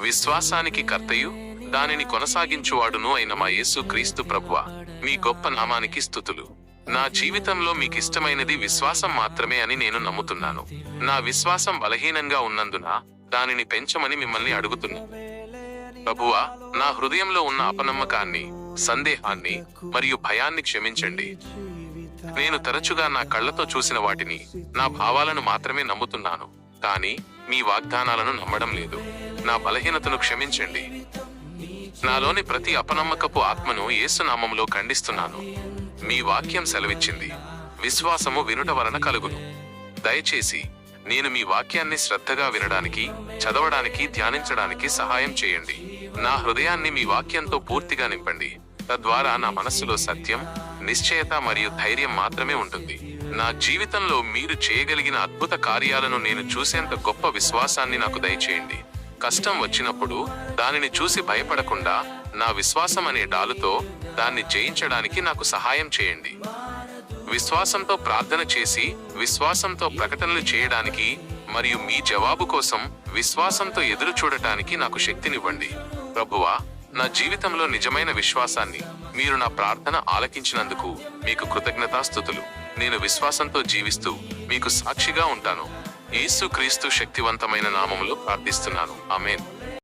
విశ్వాసానికి కర్తయు దానిని కొనసాగించువాడును అయిన మా యేసు క్రీస్తు ప్రభువా, మీ గొప్ప నామానికి స్తుతులు. నా జీవితంలో మీకిష్టమైనది విశ్వాసం మాత్రమే అని నేను నమ్ముతున్నాను. నా విశ్వాసం బలహీనంగా ఉన్నందున దానిని పెంచమని మిమ్మల్ని అడుగుతున్నా. ప్రభువా, నా హృదయంలో ఉన్న అపనమ్మకాన్ని, సందేహాన్ని మరియు భయాన్ని క్షమించండి. నేను తరచుగా నా కళ్ళతో చూసిన వాటిని, నా భావాలను మాత్రమే నమ్ముతున్నాను, కానీ మీ వాగ్దానాలను నమ్మడం లేదు. నా బలహీనతను క్షమించండి. నాలోని ప్రతి అపనమ్మకపు ఆత్మను యేసు నామములో ఖండిస్తున్నాను. మీ వాక్యం సెలవిచ్చింది, విశ్వాసము వినుట వలన కలుగును. దయచేసి నేను మీ వాక్యాన్ని శ్రద్ధగా వినడానికి, చదవడానికి, ధ్యానించడానికి సహాయం చేయండి. నా హృదయాన్ని మీ వాక్యంతో పూర్తిగా నింపండి. తద్వారా నా మనస్సులో సత్యం, నిశ్చయత మరియు ధైర్యం మాత్రమే ఉంటుంది. నా జీవితంలో మీరు చేయగలిగిన అద్భుత కార్యాలను నేను చూసేంత గొప్ప విశ్వాసాన్ని నాకు దయచేయండి. కష్టం వచ్చినప్పుడు దానిని చూసి భయపడకుండా నా విశ్వాసం అనే డాలుతో దాన్ని జయించడానికి నాకు సహాయం చేయండి. విశ్వాసంతో ప్రార్థన చేసి, విశ్వాసంతో ప్రకటనలు చేయడానికి మరియు మీ జవాబు కోసం విశ్వాసంతో ఎదురు చూడటానికి నాకు శక్తినివ్వండి. ప్రభువా, నా జీవితంలో నిజమైన విశ్వాసాన్ని, మీరు నా ప్రార్థన ఆలకించినందుకు మీకు కృతజ్ఞతాస్తుతులు. నేను విశ్వాసంతో జీవిస్తూ మీకు సాక్షిగా ఉంటాను. యేసు క్రీస్తు శక్తివంతమైన నామములో ప్రార్థిస్తున్నాను. ఆమేన్.